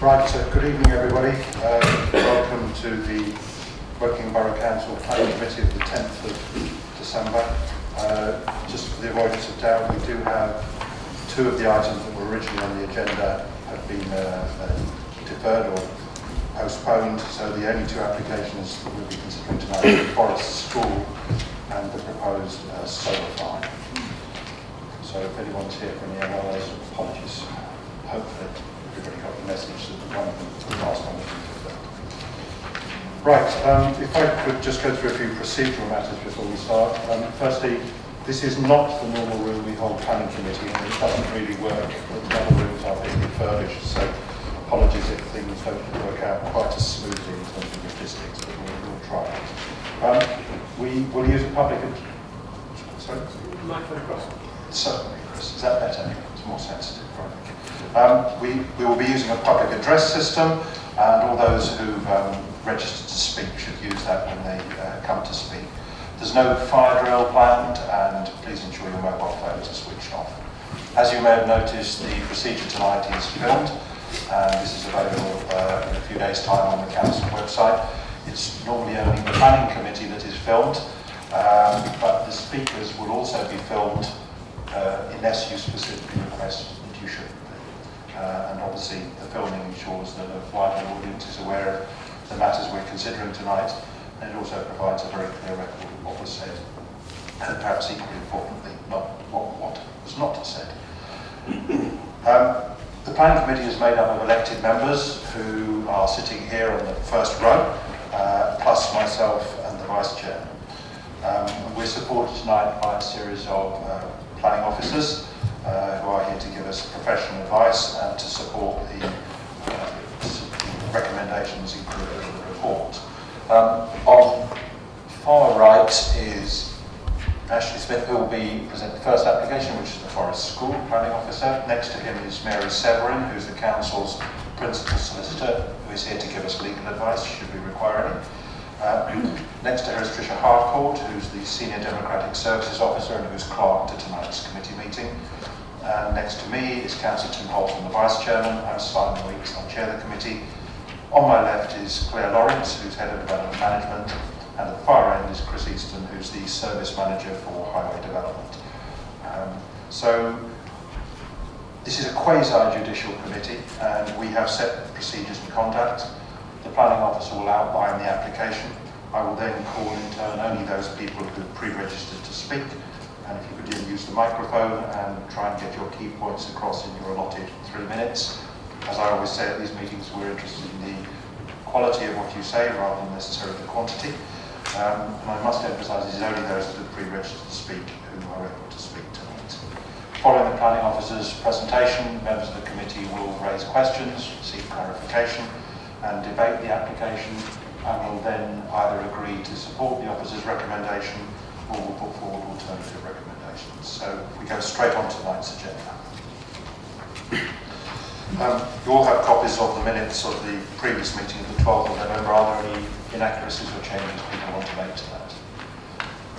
Right, good evening everybody. Welcome to the Woking Borough Council Planning Committee of the 10th of December. Just for the avoidance of doubt, we do have two of the items that were originally on the agenda have been deferred or postponed, so the only two applications that we'll be considering tonight are the Forest School and the proposed solar farm. So if anyone's here for any MLAs, apologies. Hopefully everybody got the message that one of them, the last one, was deferred. Right, if I could just go through a few procedural matters before we start. Firstly, this is not the normal room we hold planning committee in. It doesn't really work. The other rooms are being refurbished, so apologies if things don't work out quite as smoothly in terms of logistics, but we'll try it. We will use a public... Sorry? Microphone across. Certainly, Chris. Is that better? It's more sensitive. Right. We will be using a public address system, and all those who've registered to speak should use that when they come to speak. There's no fire drill planned, and please ensure your mobile phones are switched off. As you may have noticed, the procedure tonight is filmed, and this is available in a few days' time on the council website. It's normally only the planning committee that is filmed, but the speakers will also be filmed unless you specifically request that you should be. And obviously the filming ensures that a wider audience is aware of the matters we're considering tonight, and it also provides a very clear record of what was said, and perhaps equally importantly, not what was not said. The planning committee is made up of elected members who are sitting here on the first row, plus myself and the vice chair. We're supported tonight by a series of planning officers who are here to give us professional advice and to support the recommendations included in the report. On far right is Ashley Smith, who will be presenting the first application, which is the Forest School Planning Officer. Next to him is Mary Severin, who's the Council's Principal Solicitor, who is here to give us legal advice should we require any. Next to her is Tricia Harcourt, who's the Senior Democratic Services Officer and who's clerk to tonight's committee meeting. Next to me is Councillor Tim Holton, the Vice Chairman. I'm Simon Weeks, I chair the committee. On my left is Claire Lawrence, who's Head of Development Management, and at the far end is Chris Easton, who's the Service Manager for Highway Development. So this is a quasi-judicial committee, and we have set procedures and conduct. The planning officer will outline the application. I will then call in turn only those people who have pre-registered to speak, and if you could use the microphone and try and get your key points across in your allotted 3 minutes. As I always say at these meetings, we're interested in the quality of what you say rather than necessarily the quantity. And I must emphasise it is only those that have pre-registered to speak who are able to speak tonight. Following the planning officer's presentation, members of the committee will raise questions, seek clarification, and debate the application, and will then either agree to support the officer's recommendation or will put forward alternative recommendations. So if we go straight on to tonight's agenda. You all have copies of the minutes of the previous meeting of the 12th of November. Are there any inaccuracies or changes people want to make to that?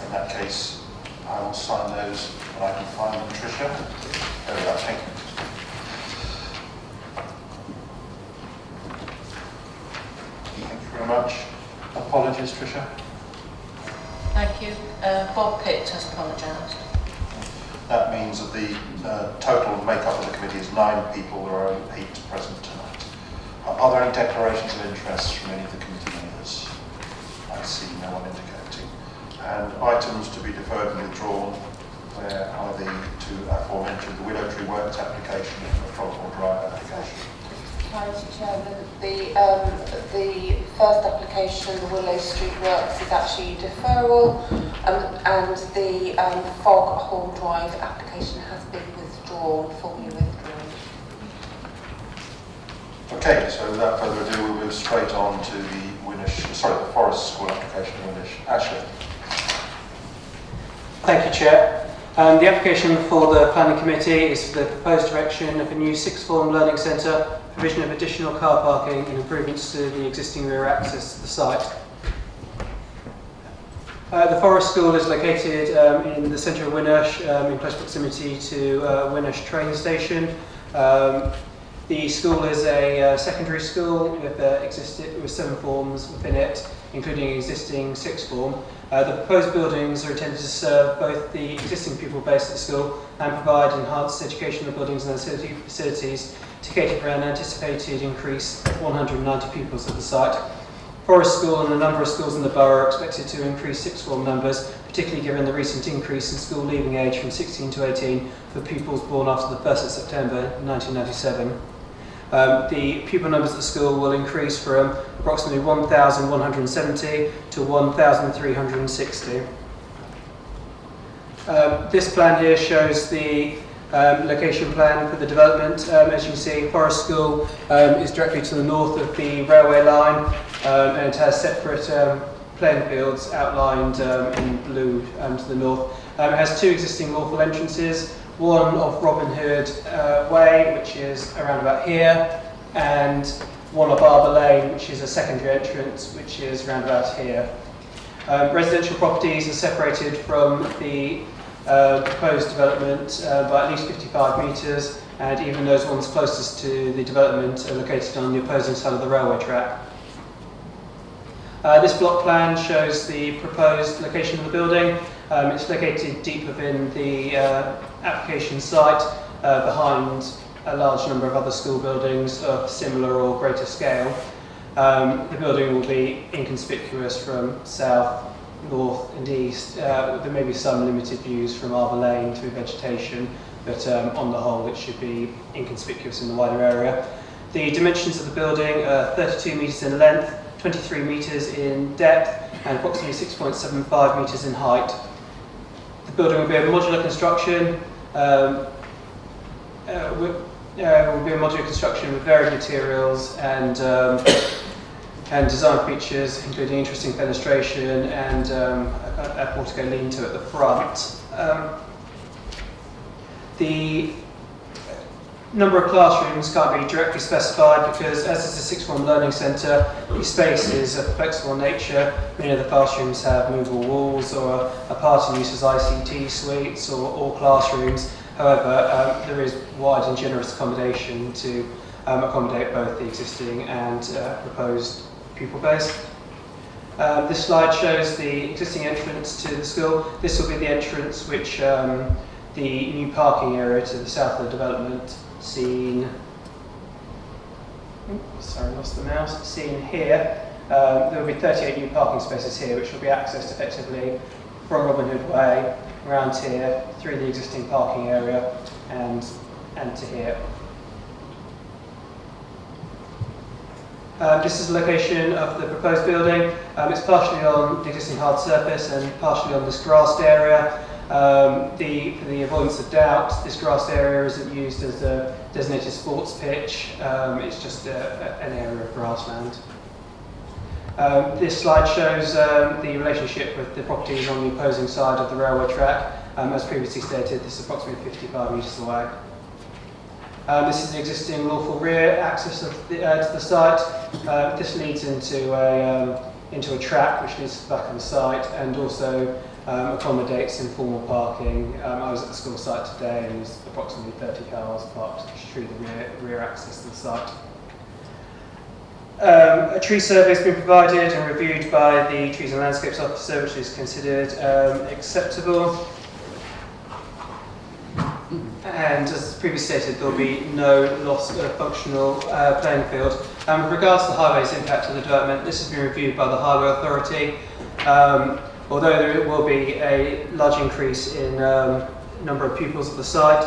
In that case, I will sign those when I can find them. Tricia? There we are, thank you. Thank you very much. Apologies, Tricia. Thank you. Bob Pitt has apologised. That means that the total makeup of the committee is 9 people. There are 8 present tonight. Are there any declarations of interest from any of the committee members? I see no one indicating. And items to be deferred and withdrawn, where are the two aforementioned, the Willow Tree Works application and the Frogmore Drive application? Mr. Chairman, the first application, the Willow Street Works, is actually deferral, and the Fog Hall Drive application has been withdrawn, formally withdrawn. Okay, so without further ado, we'll move straight on to the Forest School application in Winnish. Ashley. Thank you, Chair. The application for the Planning Committee is for the proposed erection of a new sixth form learning centre, provision of additional car parking and improvements to the existing rear access to the site. The Forest School is located in the centre of Winnersh, in close proximity to Winnersh train station. The school is a secondary school with 7 forms within it, including an existing 6th form. The proposed buildings are intended to serve both the existing pupil base at the school and provide enhanced educational buildings and ancillary facilities to cater for an anticipated increase of 190 pupils at the site. Forest School and a number of schools in the borough are expected to increase 6th form numbers, particularly given the recent increase in school leaving age from 16 to 18 for pupils born after the 1st of September 1997. The pupil numbers at the school will increase from approximately 1,170 to 1,360. This plan here shows the location plan for the development. As you can see, Forest School is directly to the north of the railway line, and it has separate playing fields outlined in blue to the north. It has 2 existing lawful entrances, one off Robin Hood Way, which is around about here, and one off Arbor Lane, which is a secondary entrance, which is around about here. Residential properties are separated from the proposed development by at least 55 metres, and even those ones closest to the development are located on the opposing side of the railway track. This block plan shows the proposed location of the building. It's located deep within the application site, behind a large number of other school buildings of similar or greater scale. The building will be inconspicuous from south, north and east. There may be some limited views from Arbor Lane through vegetation, but on the whole it should be inconspicuous in the wider area. The dimensions of the building are 32 metres in length, 23 metres in depth and approximately 6.75 metres in height. The building will be a modular construction, with varied materials and design features, including interesting fenestration and a portico lean-to at the front. The number of classrooms can't be directly specified because, as it's a 6th form learning centre, the space is of flexible nature. Many of the classrooms have movable walls or are part in use as ICT suites or classrooms. However, there is wide and generous accommodation to accommodate both the existing and proposed pupil base. This slide shows the existing entrance to the school. This will be the entrance which the new parking area to the south of the development, seen here. There will be 38 new parking spaces here, which will be accessed effectively from Robin Hood Way, around here, through the existing parking area, and to here. This is the location of the proposed building. It's partially on the existing hard surface and partially on this grassed area. For the avoidance of doubt, this grassed area isn't used as a designated sports pitch. It's just an area of grassland. This slide shows the relationship with the properties on the opposing side of the railway track. As previously stated, this is approximately 55 metres away. This is the existing lawful rear access to the site. This leads into a track which leads to the back of the site and also accommodates informal parking. I was at the school site today and there's approximately 30 cars parked through the rear access to the site. A tree survey has been provided and reviewed by the Trees and Landscapes Officer, which is considered acceptable. And as previously stated, there will be no loss of functional playing field. With regards to the highways impact of the development, this has been reviewed by the Highway Authority. Although there will be a large increase in number of pupils at the site,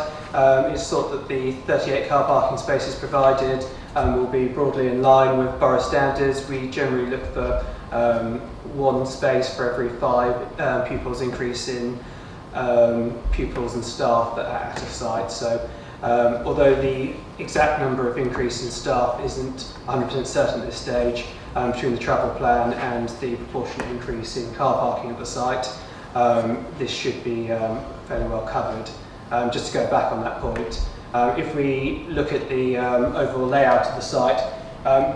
it's thought that the 38 car parking spaces provided will be broadly in line with borough standards. We generally look for 1 space for every 5 pupils increase in pupils and staff that are at a site. So although the exact number of increase in staff isn't 100% certain at this stage, between the travel plan and the proportionate increase in car parking at the site, this should be fairly well covered. Just to go back on that point, if we look at the overall layout of the site,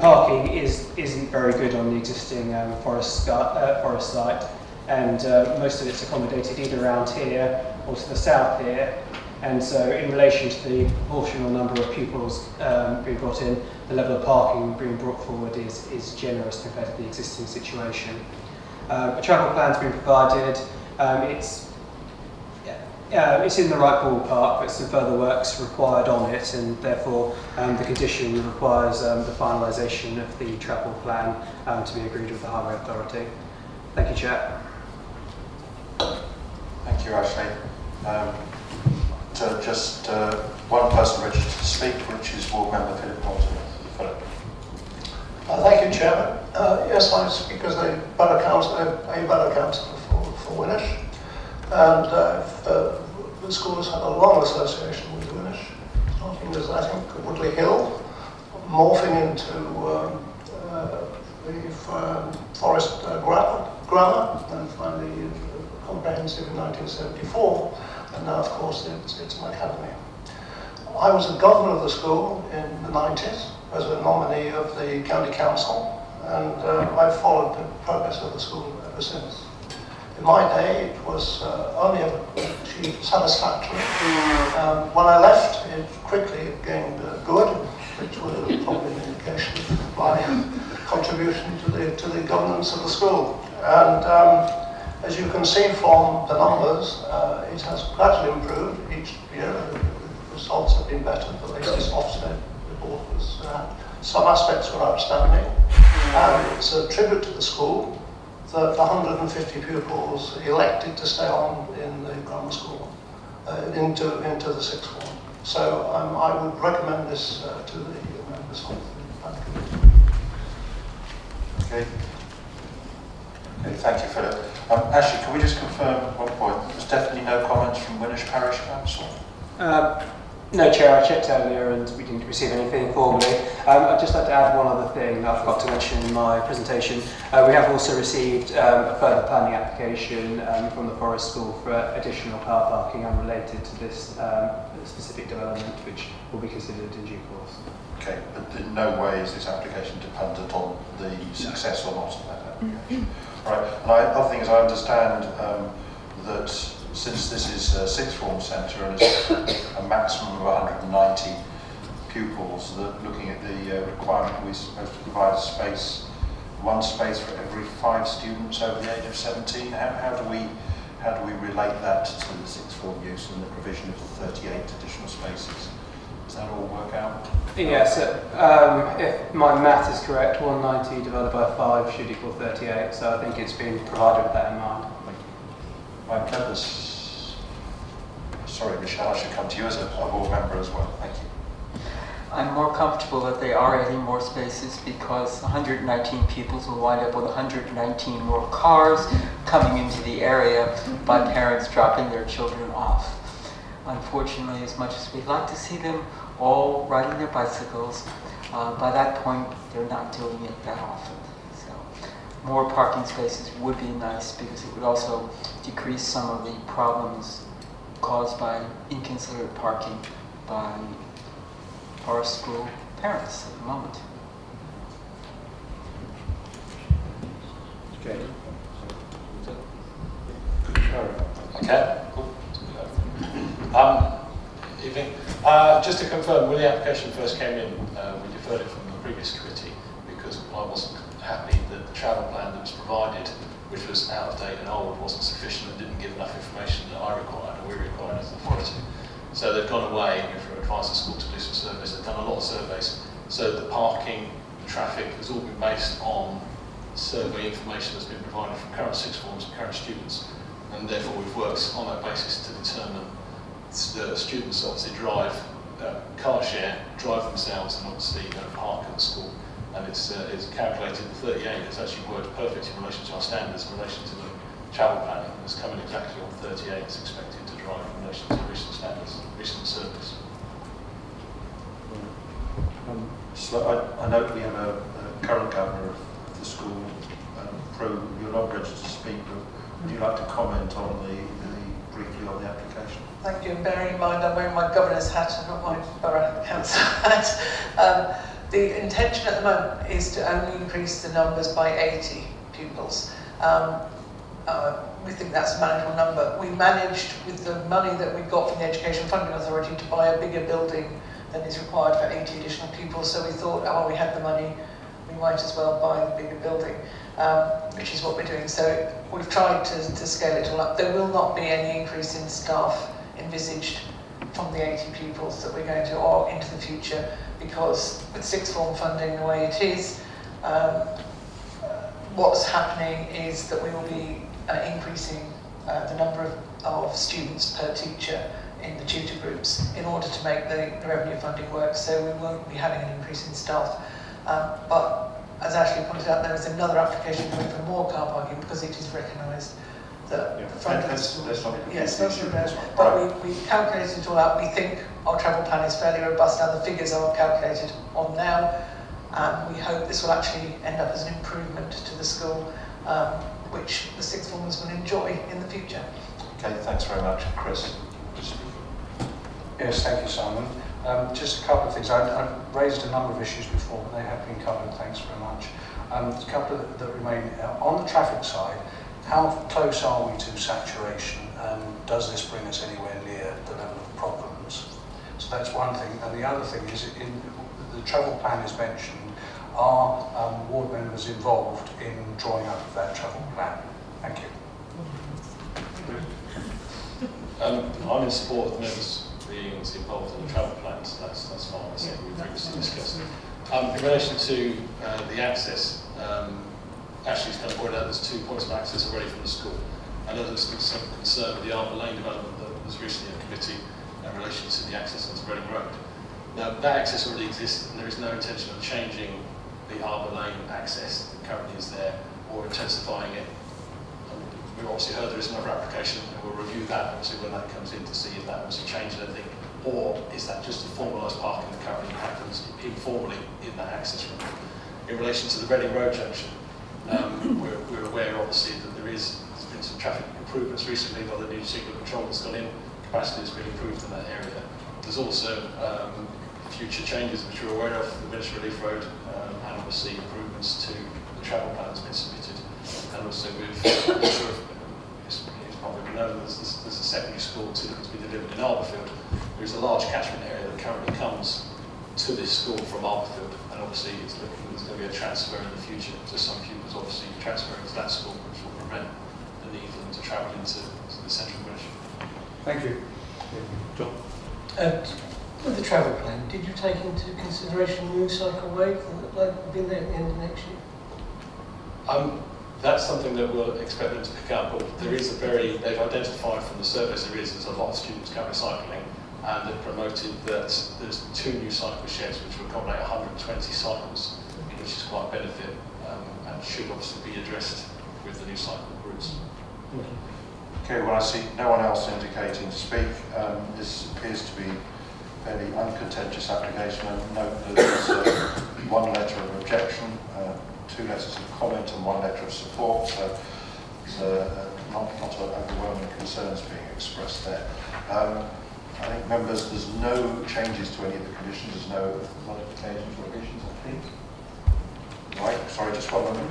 parking isn't very good on the existing forest site, and most of it's accommodated either around here or to the south here. And so in relation to the proportional number of pupils being brought in, the level of parking being brought forward is generous compared to the existing situation. A travel plan's been provided. It's in the right ballpark, but some further work's required on it, and therefore the condition requires the finalisation of the travel plan to be agreed with the Highway Authority. Thank you, Chair. Thank you, Ashley. Just one person registered to speak, which is Ward Member Philip Norton. Philip. Thank you, Chairman. Yes, I speak as a borough councillor for Winnish, and the school has had a long association with Winnish, starting with, I think, Woodley Hill, morphing into the Forest Grammar, and finally comprehensive in 1974, and now, of course, it's an academy. I was a governor of the school in the 90s as a nominee of the county council, and I've followed the progress of the school ever since. In my day, it was only ever achieved satisfactory. When I left, it quickly gained good, which was probably an indication of my contribution to the governance of the school. And as you can see from the numbers, it has gradually improved each year. The results have been better. The latest Ofsted report was, some aspects were outstanding. And it's a tribute to the school that 150 pupils elected to stay on in the grammar school into the sixth form. So I would recommend this to the members of the planning committee. Okay. Okay, thank you, Philip. Ashley, can we just confirm one point? There's definitely no comments from Winnish Parish Council? No, Chair, I checked earlier and we didn't receive anything formally. I'd just like to add one other thing I forgot to mention in my presentation. We have also received a further planning application from the Forest School for additional car parking unrelated to this specific development, which will be considered in due course. Okay, but in no way is this application dependent on the success or not of that application. Right, and other thing is I understand that since this is a sixth form centre and it's a maximum of 190 pupils, that looking at the requirement, we're supposed to provide one space for every 5 students over the age of 17. How do we relate that to the sixth form use and the provision of 38 additional spaces? Does that all work out? Yes, if my math is correct, 190 divided by 5 should equal 38, so I think it's been provided with that in mind. Right, members. Sorry, Michelle, I should come to you as a board member as well. Thank you. I'm more comfortable that they are adding more spaces because 119 pupils will wind up with 119 more cars coming into the area by parents dropping their children off. Unfortunately, as much as we'd like to see them all riding their bicycles, by that point they're not doing it that often. So more parking spaces would be nice because it would also decrease some of the problems caused by inconsiderate parking by Forest School parents at the moment. Okay. Okay. Cool. Evening. Just to confirm, when the application first came in, we deferred it from the previous committee because I wasn't happy that the travel plan that was provided, which was out of date and old, wasn't sufficient and didn't give enough information that I required or we required as an authority. So they've gone away and advised the school to do some surveys. They've done a lot of surveys. So the parking, the traffic has all been based on survey information that's been provided from current sixth forms and current students. And therefore we've worked on that basis to determine the students obviously drive car share, drive themselves and obviously park at the school. And it's calculated the 38 has actually worked perfectly in relation to our standards, in relation to the travel planning. It's coming exactly on 38 it's expected to drive in relation to recent standards, recent service. So I note we have a current governor of the school, Prue. You're not registered to speak, but would you like to comment on briefly on the application? Thank you. Bearing in mind I'm wearing my governor's hat and not my borough council hat. The intention at the moment is to only increase the numbers by 80 pupils. we think that's a manageable number. We managed, with the money that we got from the Education Funding Authority, to buy a bigger building than is required for 80 additional pupils. So we thought, oh, we had the money, we might as well buy the bigger building, which is what we're doing. So we've tried to scale it all up. There will not be any increase in staff envisaged from the 80 pupils that we're going to, or into the future, because with sixth form funding the way it is, what's happening is that we will be increasing the number of students per teacher in the tutor groups in order to make the revenue funding work, so we won't be having an increase in staff. But as Ashley pointed out, there is another application coming for more car parking because it is recognised that the funding... Let's not Yes, confuse the that's issue. right. But we calculated it all out. We think our travel plan is fairly robust, and the figures are calculated on now. We hope this will actually end up as an improvement to the school, which the sixth formers will enjoy in the future. Okay, thanks very much. Chris? Yes, thank you, Simon. Just a couple of things. I've raised a number of issues before, but they have been covered. Thanks very much. A couple that remain. On the traffic side, how close are we to saturation, and does this bring us anywhere near the level of problems? So that's one thing. And the other thing is, in the travel plan is mentioned, are ward members involved in drawing up that travel plan? Thank you. I'm in support of members being involved in the travel plans. That's fine. That's something we previously discussed. In relation to the access, Ashley's kind of pointed out there's 2 points of access already from the school. I know there's some concern with the Arbor Lane development that was recently a committee in relation to the access onto Reading Road. Now, that access already exists, and there is no intention of changing the Arbor Lane access that currently is there or intensifying it. We've obviously heard there is another application, and we'll review that obviously when that comes in to see if that obviously changes anything, or is that just a formalised parking that currently happens informally in that access road. In relation to the Reading Road junction, we're aware obviously that there's been some traffic improvements recently by the new signal control that's gone in. Capacity has been improved in that area. There's also future changes which we're aware of, the Minister Relief Road, and obviously improvements to the travel plan that's been submitted. And also with, it's probably known, there's a secondary school to be delivered in Arborfield. There's a large catchment area that currently comes to this school from Arborfield, and obviously it's looking there's going to be a transfer in the future. So some pupils obviously transferring to that school, which will prevent the need for them to travel into the central village. Thank you. John? With the travel plan, did you take into consideration the new cycle wave that will be there at the end of next year? That's something that we'll expect them to pick up, but there is they've identified from the surveys there's a lot of students currently cycling, and they've promoted that there's 2 new cycle sheds which will accommodate 120 cycles, which is quite a benefit, and should obviously be addressed with the new cycle routes. Okay, well I see no one else indicating to speak. This appears to be a fairly uncontentious application, and note that there's 1 letter of objection, 2 letters of comment and 1 letter of support, so there's not overwhelming concerns being expressed there. I think members, there's no changes to any of the conditions, there's no modifications or revisions, I think. Right, sorry, just 1 moment.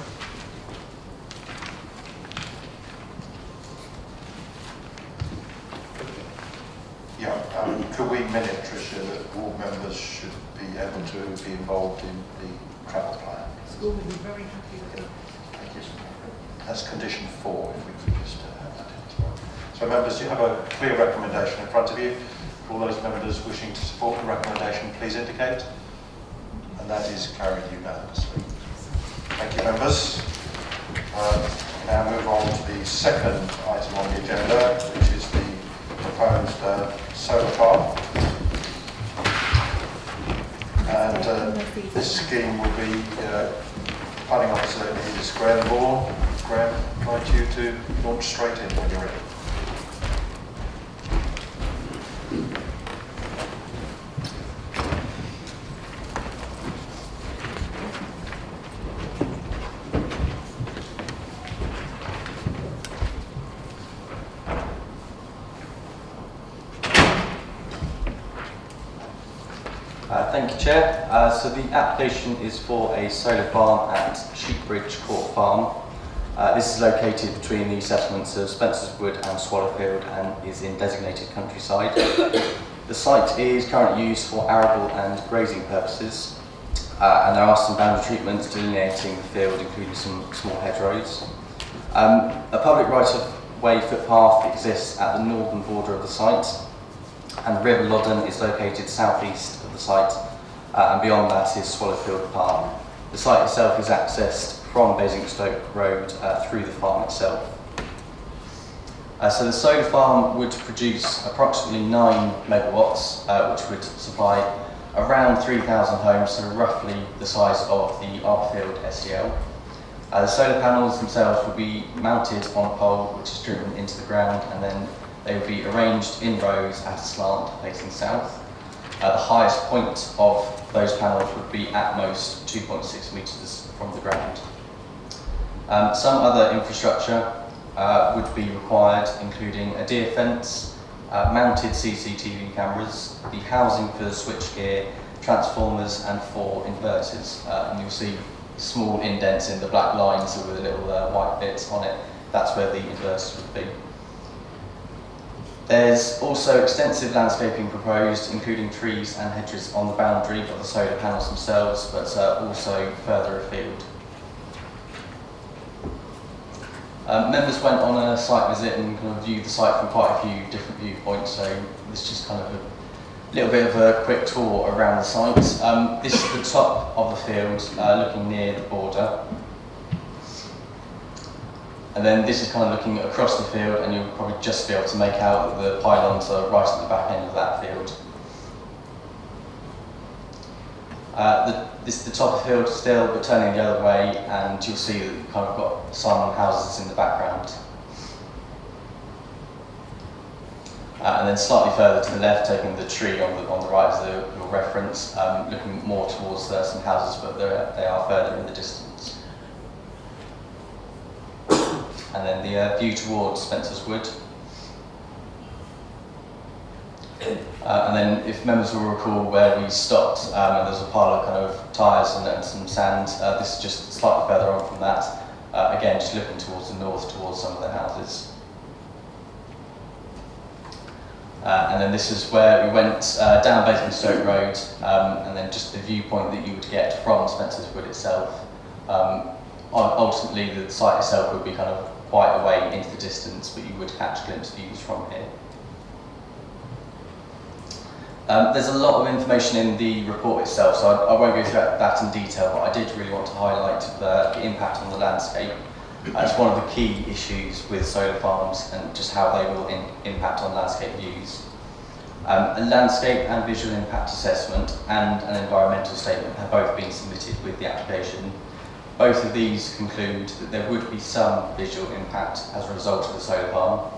Yeah, could we minute, Tricia, that all members should be able to be involved in the travel plan? School will be very happy with it. Thank you. That's condition 4, if we could just have that in as well. So members, you have a clear recommendation in front of you. For all those members wishing to support the recommendation, please indicate. And that is carried unanimously. Thank you, members. Now move on to the second item on the agenda, which is the proposed solar farm. And this scheme will be planning officer is Graham Bourne. Graham, I'd like you to launch straight in when you're ready. Thank you, Chair. So the application is for a solar farm at Sheepbridge Court Farm. This is located between the settlements of Spencer's Wood and Swallowfield and is in designated countryside. The site is currently used for arable and grazing purposes, and there are some boundary treatments delineating the field, including some small hedgerows. A public right-of-way footpath exists at the northern border of the site, and the River Loddon is located southeast of the site, and beyond that is Swallowfield Park. The site itself is accessed from Basingstoke Road through the farm itself. So the solar farm would produce approximately 9 megawatts, which would supply around 3,000 homes, so roughly the size of the Arborfield SEL. The solar panels themselves will be mounted on a pole which is driven into the ground, and then they will be arranged in rows at a slant facing south. The highest point of those panels would be at most 2.6 metres from the ground. Some other infrastructure would be required, including a deer fence, mounted CCTV cameras, the housing for the switchgear, transformers and 4 inverters. And you'll see small indents in the black lines with little white bits on it. That's where the inverters would be. There's also extensive landscaping proposed, including trees and hedges on the boundary of the solar panels themselves, but also further afield. Members went on a site visit and kind of viewed the site from quite a few different viewpoints, so this is just kind of a little bit of a quick tour around the site. This is the top of the field, looking near the border. And then this is kind of looking across the field, and you'll probably just be able to make out that the pylons are right at the back end of that field. This is the top of the field still, but turning the other way, and you'll see that you've kind of got some houses in the background. And then slightly further to the left, taking the tree on the right as your reference, looking more towards some houses, but they are further in the distance. And then the view towards Spencer's Wood. And then, if members will recall where we stopped, and there's a pile of kind of tyres and some sand, this is just slightly further on from that. Again, just looking towards the north, towards some of the houses. And then this is where we went down Basingstoke Road, and then just the viewpoint that you would get from Spencer's Wood itself. Ultimately, the site itself would be kind of quite away into the distance, but you would catch glimpse views from here. There's a lot of information in the report itself, so I won't go through that in detail, but I did really want to highlight the impact on the landscape. It's one of the key issues with solar farms and just how they will impact on landscape views. A landscape and visual impact assessment and an environmental statement have both been submitted with the application. Both of these conclude that there would be some visual impact as a result of the solar farm.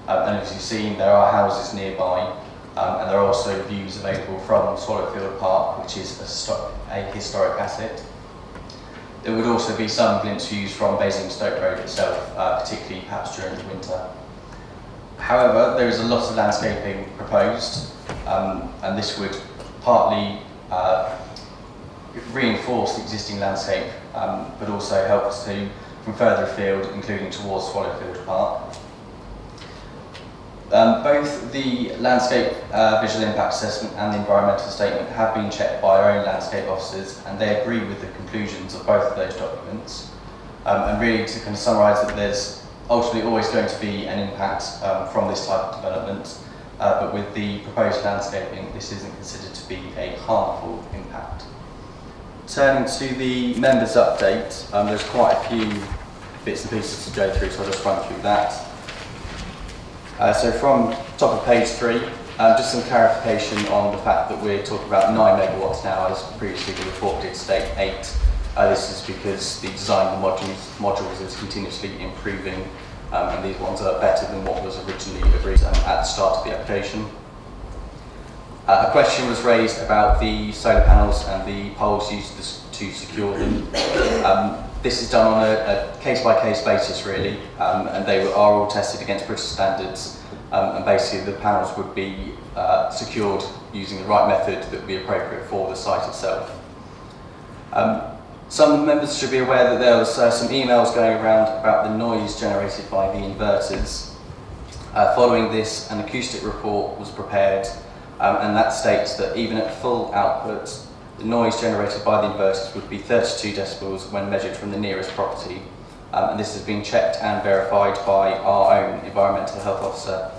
And as you've seen, there are houses nearby, and there are also views available from Swallowfield Park, which is a historic asset. There would also be some glimpse views from Basingstoke Road itself, particularly perhaps during the winter. However, there is a lot of landscaping proposed, and this would partly reinforce the existing landscape, but also help us to from further afield, including towards Swallowfield Park. Both the landscape visual impact assessment and the environmental statement have been checked by our own landscape officers, and they agree with the conclusions of both of those documents. And really, to kind of summarise, that there's ultimately always going to be an impact from this type of development, but with the proposed landscaping, this isn't considered to be a harmful impact. Turning to the members' update, there's quite a few bits and pieces to go through, so I'll just run through that. So from top of page 3, just some clarification on the fact that we're talking about 9 megawatts now, as previously the report did state 8. This is because the design of the modules is continuously improving, and these ones are better than what was originally agreed at the start of the application. A question was raised about the solar panels and the poles used to secure them. This is done on a case-by-case basis, really, and they are all tested against British standards, and basically the panels would be secured using the right method that would be appropriate for the site itself. Some members should be aware that there was some emails going around about the noise generated by the inverters. Following this, an acoustic report was prepared, and that states that even at full output, the noise generated by the inverters would be 32 decibels when measured from the nearest property. And this has been checked and verified by our own environmental health officer.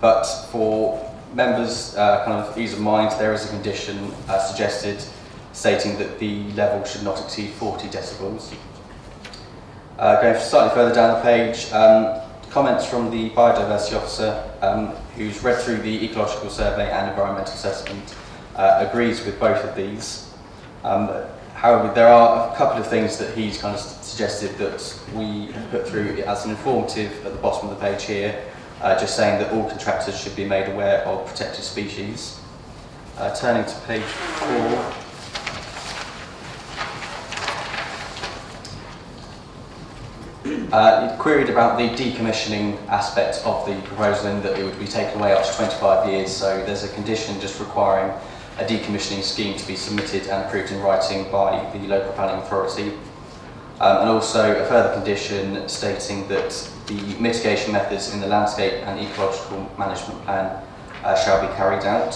But for members' kind of ease of mind, there is a condition suggested stating that the level should not exceed 40 decibels. Going slightly further down the page, comments from the biodiversity officer, who's read through the ecological survey and environmental assessment, agrees with both of these. However, there are a couple of things that he's kind of suggested that we put through as an informative at the bottom of the page here, just saying that all contractors should be made aware of protected species. Turning to page 4. You queried about the decommissioning aspect of the proposal and that it would be taken away up to 25 years, so there's a condition just requiring a decommissioning scheme to be submitted and approved in writing by the local planning authority. And also a further condition stating that the mitigation methods in the landscape and ecological management plan shall be carried out.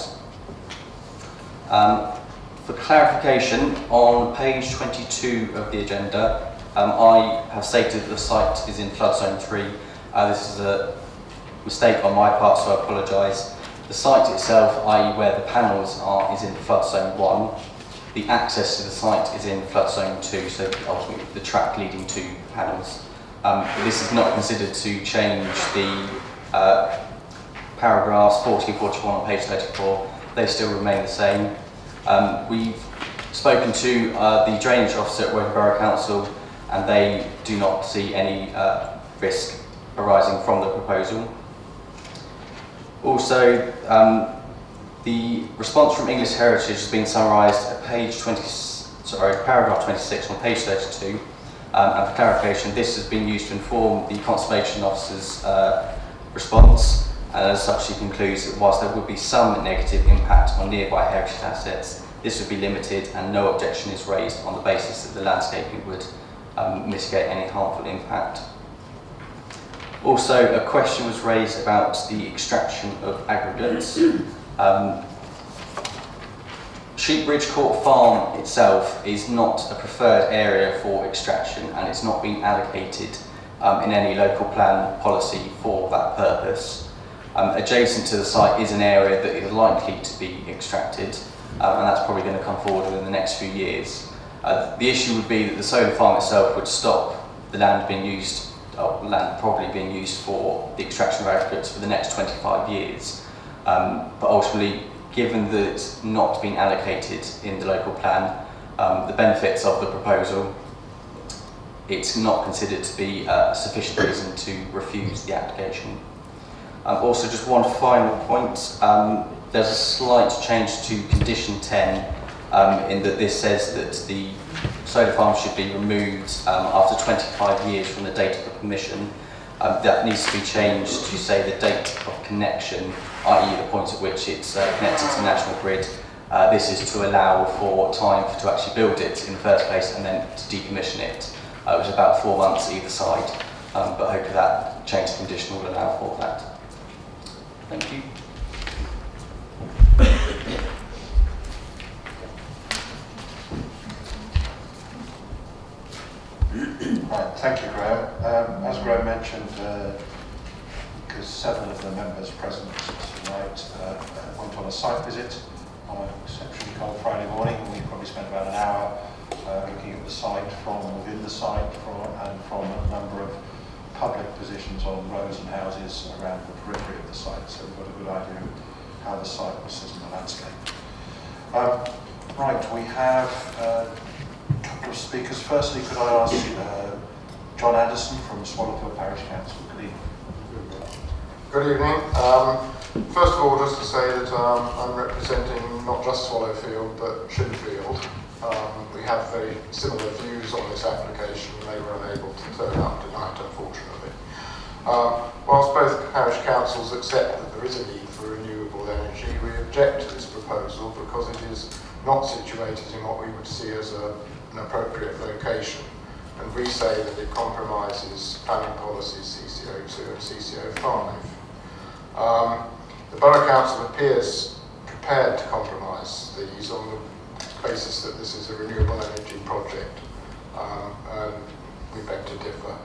For clarification, on page 22 of the agenda, I have stated that the site is in flood zone 3. This is a mistake on my part, so I apologise. The site itself, i.e. where the panels are, is in flood zone 1. The access to the site is in flood zone 2, so ultimately the track leading to panels. This is not considered to change the paragraphs 40 and 41 on page 34. They still remain the same. We've spoken to the drainage officer at Woking Borough Council, and they do not see any risk arising from the proposal. Also, the response from English Heritage has been summarised at paragraph 26 on page 32. And for clarification, this has been used to inform the Conservation Officer's response, and as such he concludes that whilst there would be some negative impact on nearby heritage assets, this would be limited and no objection is raised on the basis that the landscaping would mitigate any harmful impact. Also, a question was raised about the extraction of aggregates. Sheepbridge Court Farm itself is not a preferred area for extraction, and it's not been allocated in any local plan policy for that purpose. Adjacent to the site is an area that is likely to be extracted, and that's probably going to come forward within the next few years. The issue would be that the solar farm itself would stop the land being used, land probably being used for the extraction of aggregates for the next 25 years. But ultimately, given that it's not been allocated in the local plan, the benefits of the proposal, it's not considered to be a sufficient reason to refuse the application. Also, just one final point, there's a slight change to condition 10 in that this says that the solar farm should be removed after 25 years from the date of the permission. That needs to be changed to say the date of connection, i.e. the point at which it's connected to the national grid. This is to allow for time to actually build it in the first place and then to decommission it. It was about 4 months either side, but hopefully that change of condition will allow for that. Thank you. Right, thank you, Graham. As Graham mentioned, because several of the members present tonight went on a site visit on an exceptionally cold Friday morning, and we probably spent about an hour looking at the site from within the site and from a number of public positions on roads and houses around the periphery of the site, so we've got a good idea of how the site was set in the landscape. Right, we have a couple of speakers. Firstly, could I ask John Anderson from Swallowfield Parish Council? Good evening. Good evening. First of all, just to say that I'm representing not just Swallowfield but Shinfield. We have very similar views on this application. They were unable to turn up tonight, unfortunately. Whilst both parish councils accept that there is a need for renewable energy, we object to this proposal because it is not situated in what we would see as an an appropriate location, and we say that it compromises planning policies CC02 and CC05. The Borough Council appears prepared to compromise these on the basis that this is a renewable energy project, and we beg to differ.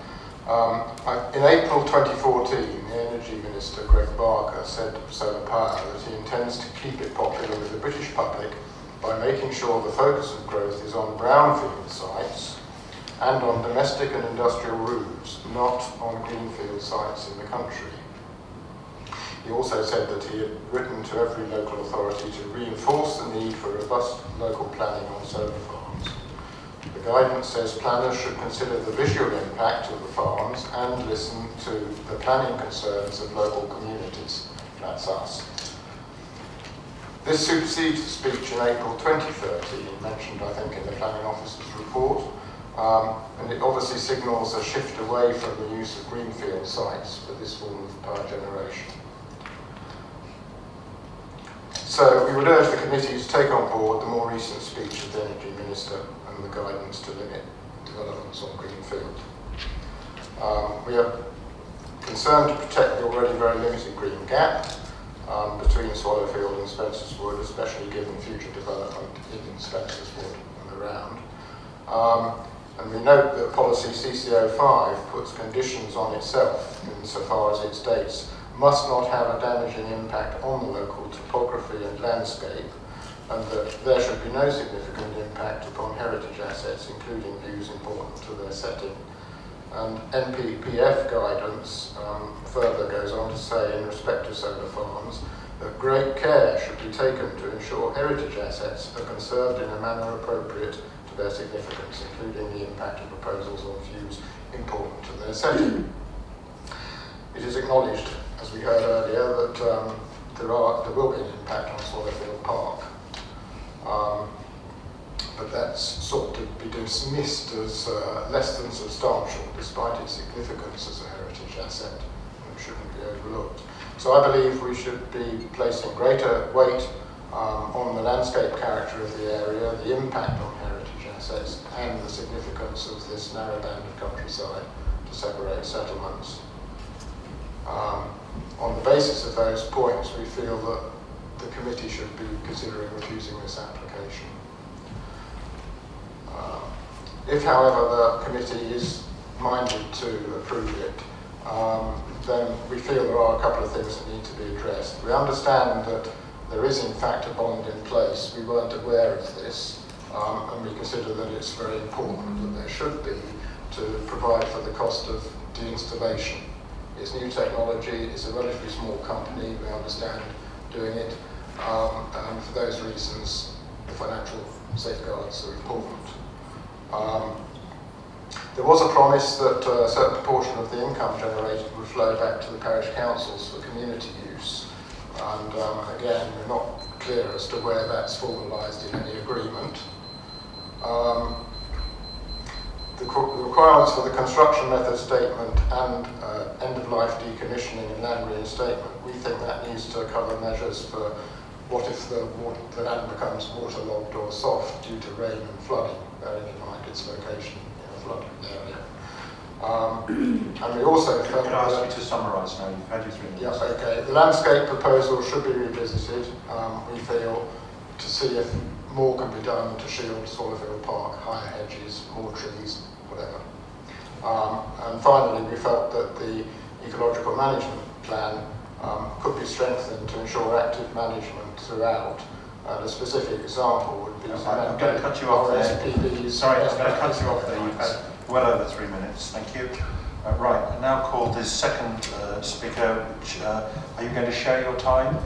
In April 2014, the Energy Minister, Greg Barker, said of solar power that he intends to keep it popular with the British public by making sure the focus of growth is on brownfield sites and on domestic and industrial roofs, not on greenfield sites in the country. He also said that he had written to every local authority to reinforce the need for robust local planning on solar farms. The guidance says planners should consider the visual impact of the farms and listen to the planning concerns of local communities. That's us. This supersedes the speech in April 2013, mentioned I think in the Planning Officer's report, and it obviously signals a shift away from the use of greenfield sites for this form of power generation. So we would urge the committee to take on board the more recent speech of the Energy Minister and the guidance to limit developments on greenfield. We are concerned to protect the already very limited green gap between Swallowfield and Spencer's Wood, especially given future development in Spencer's Wood and around. And we note that policy CC05 puts conditions on itself insofar as it states must not have a damaging impact on the local topography and landscape, and that there should be no significant impact upon heritage assets, including views important to their setting. And NPPF guidance further goes on to say, in respect to solar farms, that great care should be taken to ensure heritage assets are conserved in a manner appropriate to their significance, including the impact of proposals on views important to their setting. It is acknowledged, as we heard earlier, that there will be an impact on Swallowfield Park. But that's sought to be dismissed as less than substantial, despite its significance as a heritage asset, and it shouldn't be overlooked. So I believe we should be placing greater weight on the landscape character of the area, the impact on heritage assets, and the significance of this narrow band of countryside to separate settlements. On the basis of those points, we feel that the committee should be considering refusing this application. If, however, the committee is minded to approve it, then we feel there are a couple of things that need to be addressed. We understand that there is in fact a bond in place. We weren't aware of this, and we consider that it's very important that there should be to provide for the cost of deinstallation. It's new technology, it's a relatively small company, we understand doing it, and for those reasons the financial safeguards are important. There was a promise that a certain proportion of the income generated would flow back to the parish councils for community use, and again we're not clear as to where that's formalised in any agreement. The requirements for the construction method statement and end-of-life decommissioning and land reinstatement, we think that needs to cover measures for what if the land becomes waterlogged or soft due to rain and flooding, bearing in mind its location in a flooded area. And we also felt Can I ask you to summarise now? You've had your 3 minutes. Yes, okay. The landscape proposal should be revisited, we feel, to see if more can be done to shield Swallowfield Park, higher hedges, more trees, whatever. And finally, we felt that the ecological management plan could be strengthened to ensure active management throughout. And a specific example would be... I'm going to cut you off there. SPDs. Sorry, I'm going to cut you off there. You've had well over 3 minutes. Thank you. Right, I now call the second speaker. Which, are you going to share your time?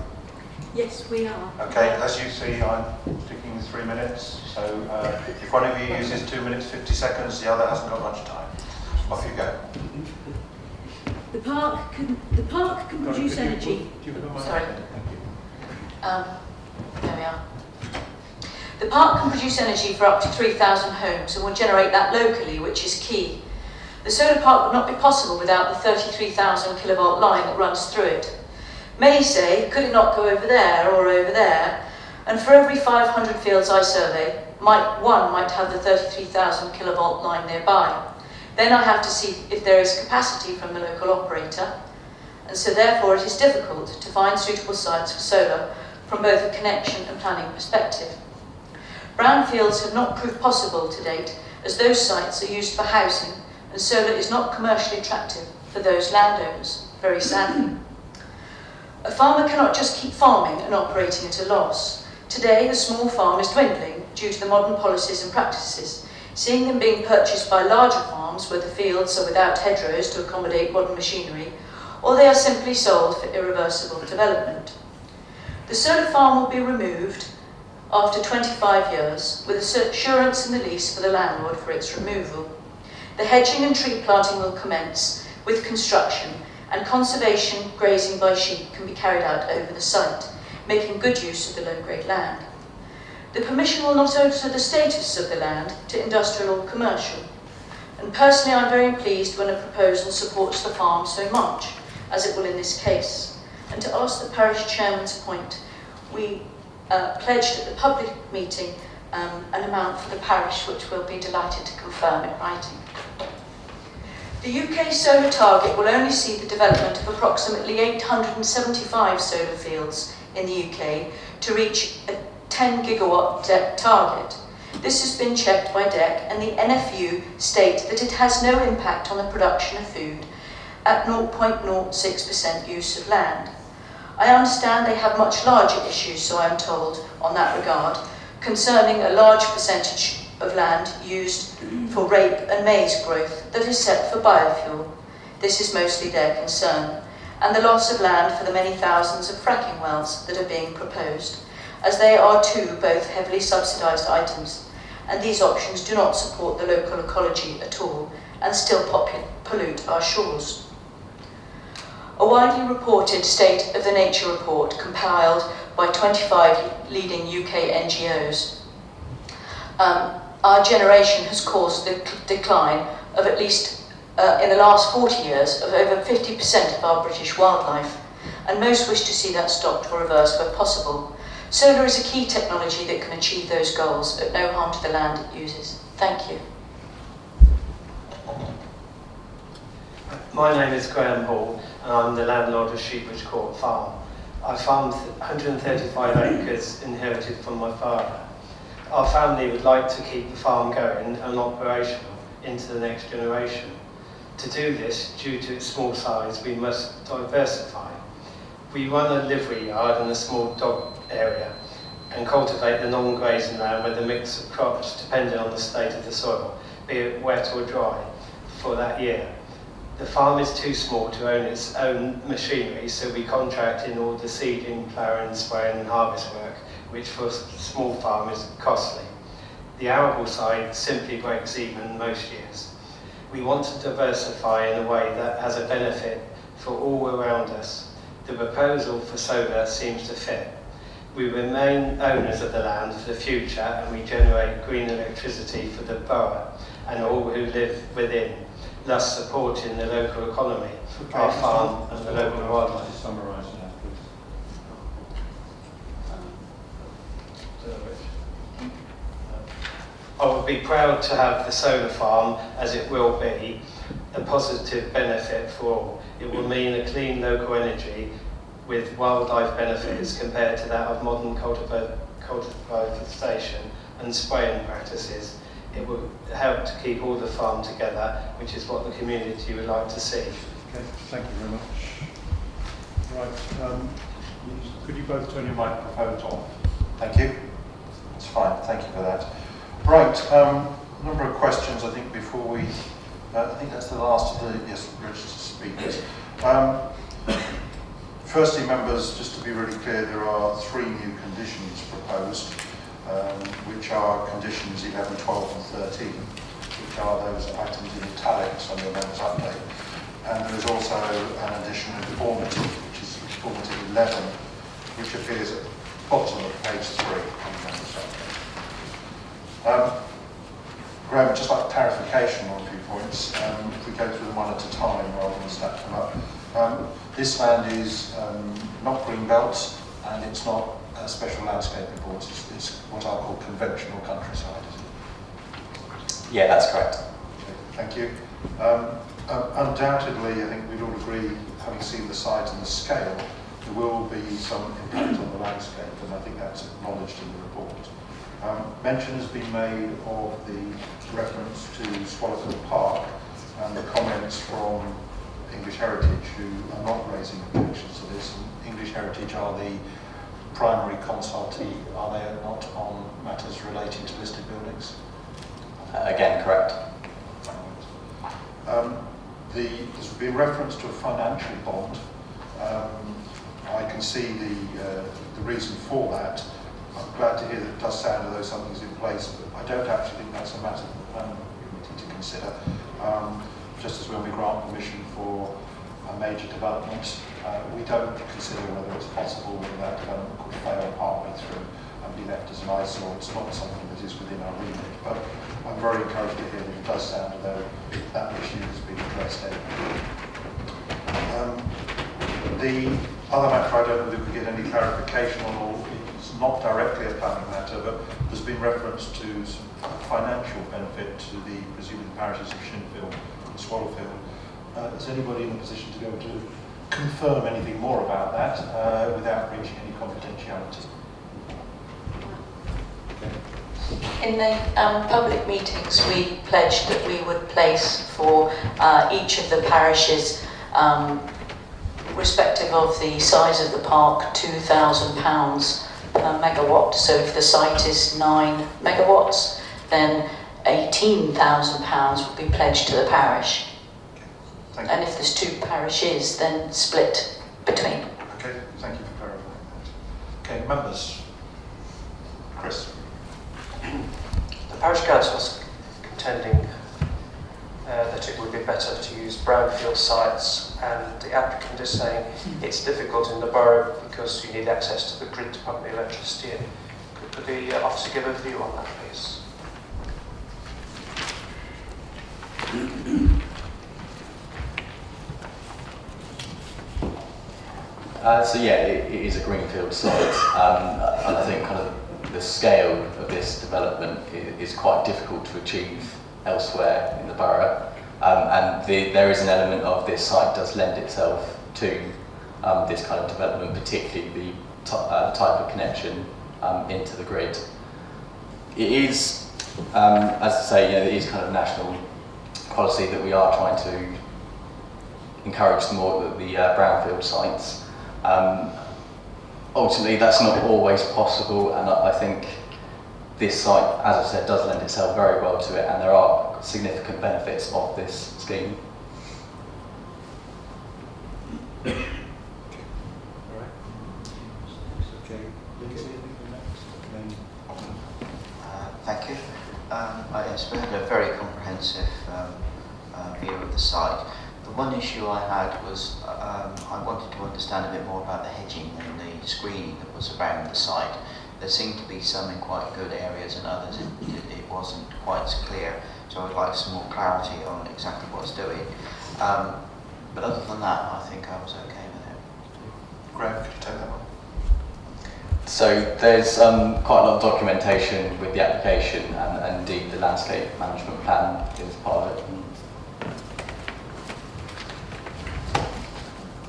Yes, we are. Okay, as you see, I'm sticking 3 minutes. So if one of you uses 2 minutes 50 seconds, the other hasn't got much time. Off you go. The park can produce energy. Sorry. There we are. The park can produce energy for up to 3,000 homes and will generate that locally, which is key. The solar park would not be possible without the 33,000 kilovolt line that runs through it. Many say, could it not go over there or over there? And for every 500 fields I survey, might have the 33,000 kilovolt line nearby. Then I have to see if there is capacity from the local operator, and so therefore it is difficult to find suitable sites for solar from both a connection and planning perspective. Brownfields have not proved possible to date, as those sites are used for housing, and solar is not commercially attractive for those landowners, very sadly. A farmer cannot just keep farming and operating at a loss. Today, the small farm is dwindling due to the modern policies and practices, seeing them being purchased by larger farms where the fields are without hedgerows to accommodate modern machinery, or they are simply sold for irreversible development. The solar farm will be removed after 25 years, with assurance in the lease for the landlord for its removal. The hedging and tree planting will commence with construction, and conservation grazing by sheep can be carried out over the site, making good use of the low-grade land. The permission will not alter the status of the land to industrial or commercial, and personally I'm very pleased when a proposal supports the farm so much, as it will in this case. And to ask the parish chairman's point, we pledged at the public meeting an amount for the parish, which we'll be delighted to confirm in writing. The UK solar target will only see the development of approximately 875 solar fields in the UK to reach a 10 gigawatt target. This has been checked by DEC, and the NFU state that it has no impact on the production of food at 0.06% use of land. I understand they have much larger issues, so I'm told, on that regard, concerning a large percentage of land used for rape and maize growth that is set for biofuel. This is mostly their concern, and the loss of land for the many thousands of fracking wells that are being proposed, as they are too both heavily subsidised items, and these options do not support the local ecology at all and still pollute our shores. A widely reported State of the Nature report compiled by 25 leading UK NGOs. Our generation has caused the decline of at least, in the last 40 years, of over 50% of our British wildlife, and most wish to see that stopped or reversed where possible. Solar is a key technology that can achieve those goals at no harm to the land it uses. Thank you. My name is Graham Hall, and I'm the landlord of Sheepridge Court Farm. I farmed 135 acres inherited from my father. Our family would like to keep the farm going and operational into the next generation. To do this, due to its small size, we must diversify. We run a livery yard and a small dog area and cultivate the non-grazing land with a mix of crops depending on the state of the soil, be it wet or dry, for that year. The farm is too small to own its own machinery, so we contract in all the seeding, ploughing, spraying and harvest work, which for a small farm is costly. The arable side simply breaks even most years. We want to diversify in a way that has a benefit for all around us. The proposal for solar seems to fit. We remain owners of the land for the future, and we generate green electricity for the borough and all who live within, thus supporting the local economy, our farm and the local wildlife. Summarise that, please. I would be proud to have the solar farm, as it will be, a positive benefit for all. It will mean a clean local energy with wildlife benefits compared to that of modern cultivation and spraying practices. It will help to keep all the farm together, which is what the community would like to see. Okay, thank you very much. Right, could you both turn your microphones off? Thank you. That's fine, thank you for that. Right, a number of questions I think before we, I think that's the last of the, yes, registered speakers. Firstly, members, just to be really clear, there are 3 new conditions proposed, which are conditions 11, 12 and 13, which are those items in italics on your members' update. And there is also an addition of deformative, which is deformative 11, which appears at the bottom of page 3 on the members' update. Graham, just like clarification on a few points, if we go through them one at a time rather than stack them up. This land is not green belts and it's not a special landscaping board. It's what I call conventional countryside, isn't it? Yeah, that's correct. Okay, thank you. Undoubtedly, I think we'd all agree, having seen the size and the scale, there will be some impact on the landscape, and I think that's acknowledged in the report. Mention has been made of the reference to Swallowfield Park and the comments from English Heritage, who are not raising objections to this. And English Heritage are the primary consultee, are they not, on matters relating to listed buildings? Again, correct. There's been reference to a financial bond. I can see the reason for that. I'm glad to hear that it does sound as though something's in place, but I don't actually think that's a matter for the planning committee to consider. Just as when we grant permission for a major development, we don't consider whether it's possible whether that development could fail partway through and be left as an eyesore. It's not something that is within our remit, but I'm very encouraged to hear that it does sound as though that issue has been addressed. The other matter I don't know if we get any clarification on, or it's not directly a planning matter, but there's been reference to some financial benefit to the presumably parishes of Shinfield and Swallowfield. Is anybody in a position to be able to confirm anything more about that without breaching any confidentiality? In the public meetings, we pledged that we would place for each of the parishes, respective of the size of the park, £2,000 per megawatt. So if the site is 9 megawatts, then £18,000 would be pledged to the parish. And if there's 2 parishes, then split between. Okay, thank you for clarifying that. Okay, members. Chris. The parish council was contending that it would be better to use brownfield sites, and the applicant is saying it's difficult in the borough because you need access to the grid to pump the electricity in. Could the officer give a view on that, please? So yeah, it is a greenfield site, and I think kind of the scale of this development is quite difficult to achieve elsewhere in the borough, and there is an element of this site does lend itself to this kind of development, particularly the type of connection into the grid. It is, as I say, it is kind of national policy that we are trying to encourage the brownfield sites. Ultimately, that's not always possible, and I think this site, as I said, does lend itself very well to it, and there are significant benefits of this scheme. Thank you. Yes, we had a very comprehensive view of the site. The one issue I had was I wanted to understand a bit more about the hedging and the screening that was around the site. There seemed to be some in quite good areas, and others it wasn't quite so clear. So I'd like some more clarity on exactly what's doing. But other than that, I think I was okay with it. Graham, could you take that one? So there's quite a lot of documentation with the application, and indeed the landscape management plan is part of it.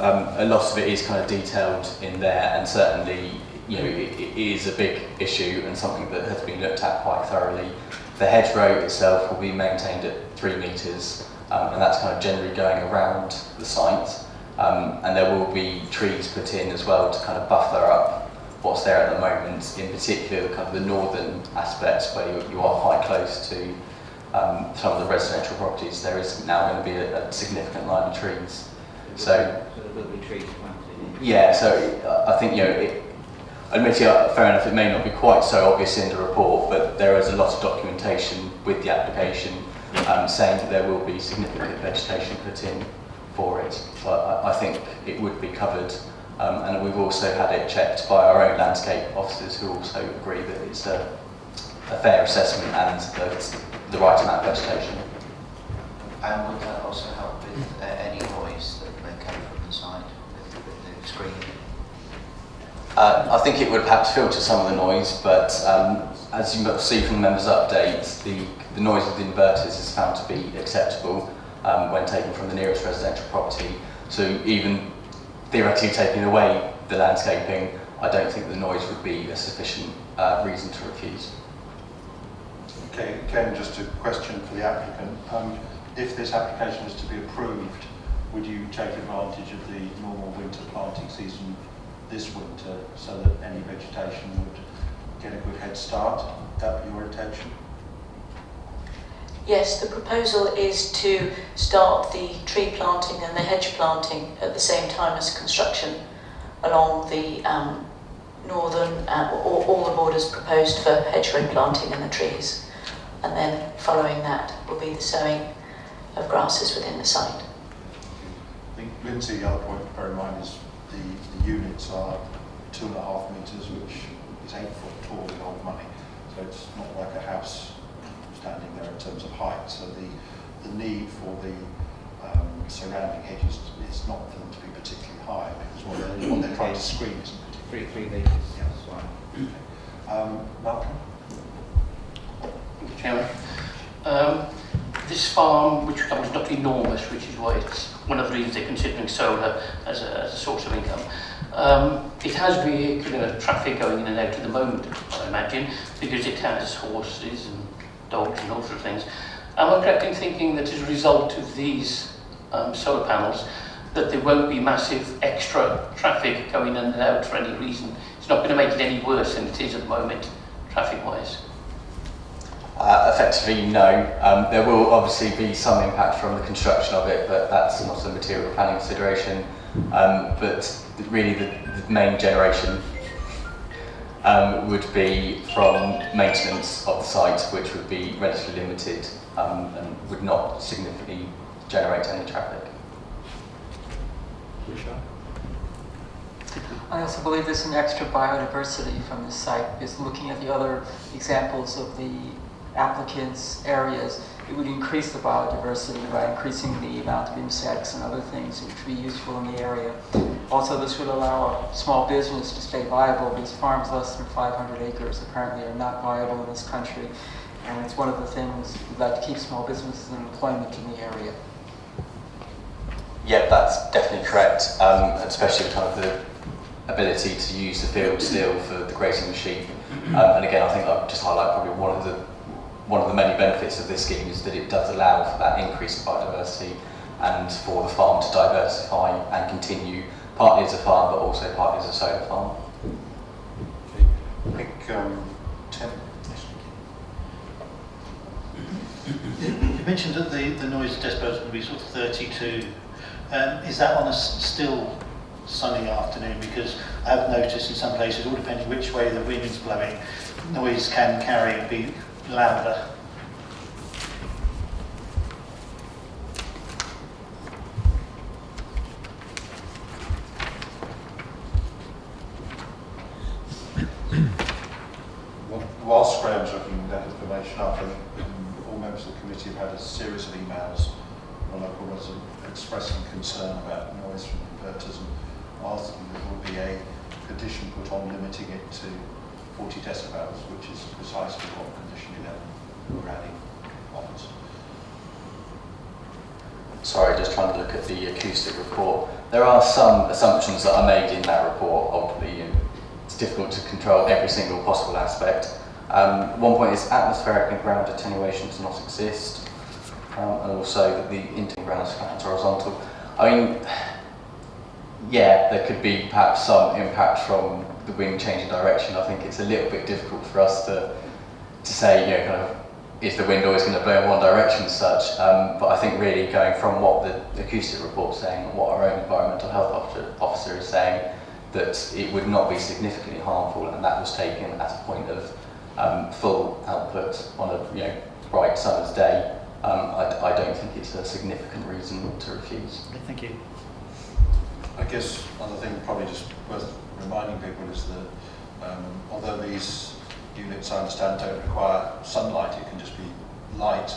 A lot of it is kind of detailed in there, and certainly, it is a big issue and something that has been looked at quite thoroughly. The hedgerow itself will be maintained at 3 metres, and that's kind of generally going around the site. And there will be trees put in as well to kind of buffer up what's there at the moment, in particular kind of the northern aspects where you are quite close to some of the residential properties. There is now going to be a significant line of trees. So there will be trees planted. Yeah, so I think, admittedly, fair enough, it may not be quite so obvious in the report, but there is a lot of documentation with the application saying that there will be significant vegetation put in for it. So I think it would be covered, and we've also had it checked by our own landscape officers, who also agree that it's a fair assessment and the right amount of vegetation. And would that also help with any noise that may come from the site with the screening? I think it would perhaps filter some of the noise, but as you see from the members' updates, the noise of the inverters is found to be acceptable when taken from the nearest residential property. So even theoretically taking away the landscaping, I don't think the noise would be a sufficient reason to refuse. Okay, again, just a question for the applicant. If this application is to be approved, would you take advantage of the normal winter planting season this winter so that any vegetation would get a good head start? Would that be your intention? Yes, the proposal is to start the tree planting and the hedge planting at the same time as construction along the northern, all the borders proposed for hedgerow planting and the trees. And then following that will be the sowing of grasses within the site. I think, Lindsay, the other point to bear in mind is the units are 2.5 metres, which is 8 foot tall in old money. So it's not like a house standing there in terms of height. So the need for the surrounding hedges is not for them to be particularly high, because what they're trying to screen isn't particularly. 3 metres, yeah, that's fine. Okay. Malcolm? Chairman. This farm, which is not enormous, which is why it's one of the reasons they're considering solar as a source of income. It has vehicular traffic going in and out at the moment, I imagine, because it has horses and dogs and all sorts of things. Am I correct in thinking that as a result of these solar panels, that there won't be massive extra traffic going in and out for any reason? It's not going to make it any worse than it is at the moment, traffic-wise. Effectively, no. There will obviously be some impact from the construction of it, but that's not a material planning consideration. But really the main generation would be from maintenance of the site, which would be relatively limited and would not significantly generate any traffic. I also believe there's some extra biodiversity from this site, because looking at the other examples of the applicants' areas, it would increase the biodiversity by increasing the amount of insects and other things which would be useful in the area. Also, this would allow a small business to stay viable, because farms less than 500 acres apparently are not viable in this country, and it's one of the things we'd like to keep small businesses and employment in the area. Yeah, that's definitely correct, especially the kind of the ability to use the field still for the grazing of sheep. And again, I think I'll just highlight probably one of the many benefits of this scheme is that it does allow for that increase in biodiversity and for the farm to diversify and continue partly as a farm but also partly as a solar farm. Okay. I think Tim. You mentioned that the noise decibels would be sort of 32. Is that on a still sunny afternoon? Because I have noticed in some places, all depending which way the wind is blowing, noise can carry and be louder. Whilst Graham's looking that information up, all members of the committee have had a series of emails from local residents expressing concern about noise from inverters and asking that there will be a condition put on limiting it to 40 decibels, which is precisely what condition 11 we're adding offers. Sorry, just trying to look at the acoustic report. There are some assumptions that are made in that report. Obviously, it's difficult to control every single possible aspect. One point is atmospheric and ground attenuation does not exist, and also that the interground is flat and horizontal. I mean, yeah, there could be perhaps some impact from the wind changing direction. I think it's a little bit difficult for us to say, you know, kind of, is the wind always going to blow in one direction as such? But I think really going from what the acoustic report's saying and what our own environmental health officer is saying, that it would not be significantly harmful, and that was taken as a point of full output on a bright summer's day. I don't think it's a significant reason to refuse. Okay, thank you. I guess another thing probably just worth reminding people is that although these units, I understand, don't require sunlight, it can just be light.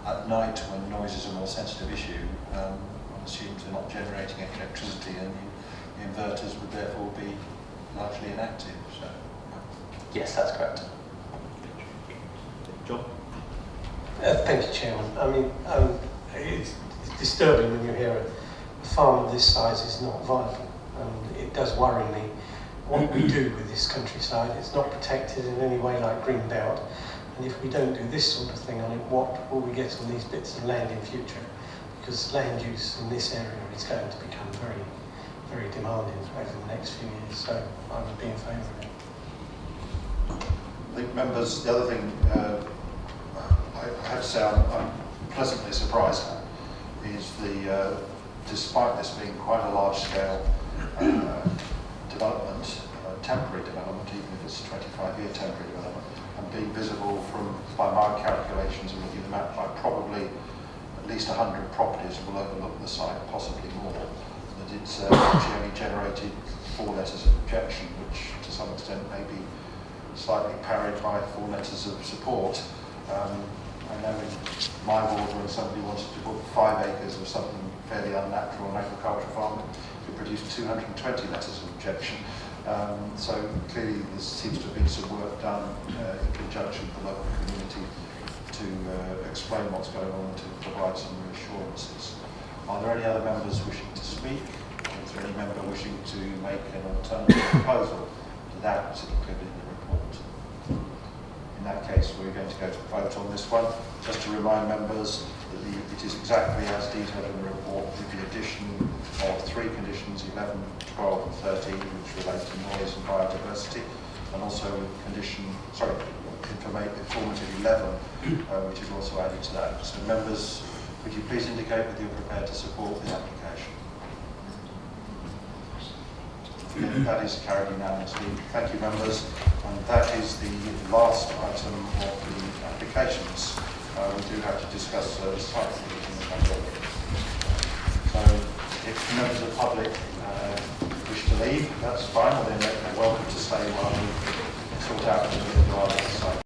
At night, when noise is a more sensitive issue, one assumes they're not generating electricity, and the inverters would therefore be largely inactive. So. Yes, that's correct. John? Thank you, Chairman. I mean, it's disturbing when you hear a farm of this size is not viable. It does worry me what we do with this countryside. It's not protected in any way like green belt. And if we don't do this sort of thing on it, what will we get on these bits of land in future? Because land use in this area is going to become very, very demanding over the next few years. So I would be in favour of it. I think members, the other thing I have to say I'm pleasantly surprised at is despite this being quite a large scale development, temporary development, even if it's a 25-year temporary development, and being visible by my calculations and looking at the map, by probably at least 100 properties will overlook the site, possibly more, that it's actually only generated 4 letters of objection, which to some extent may be slightly parried by 4 letters of support. I know in my ward when somebody wanted to put 5 acres of something fairly unnatural, an agricultural farm, it produced 220 letters of objection. So clearly there seems to have been some work done in conjunction with the local community to explain what's going on and to provide some reassurances. Are there any other members wishing to speak? Is there any member wishing to make an alternative proposal to that that's included in the report? In that case, we're going to go to vote on this one. Just to remind members that it is exactly as detailed in the report, with the addition of 3 conditions, 11, 12 and 13, which relate to noise and biodiversity, and also informative 11, which is also added to that. So members, would you please indicate whether you're prepared to support the application? That is carried unanimously. Thank you, members. And that is the last item of the applications. We do have to discuss the site visit in the budget. So, if members of the public wish to leave, that's fine. Well, then they're welcome to stay while we sort out the site.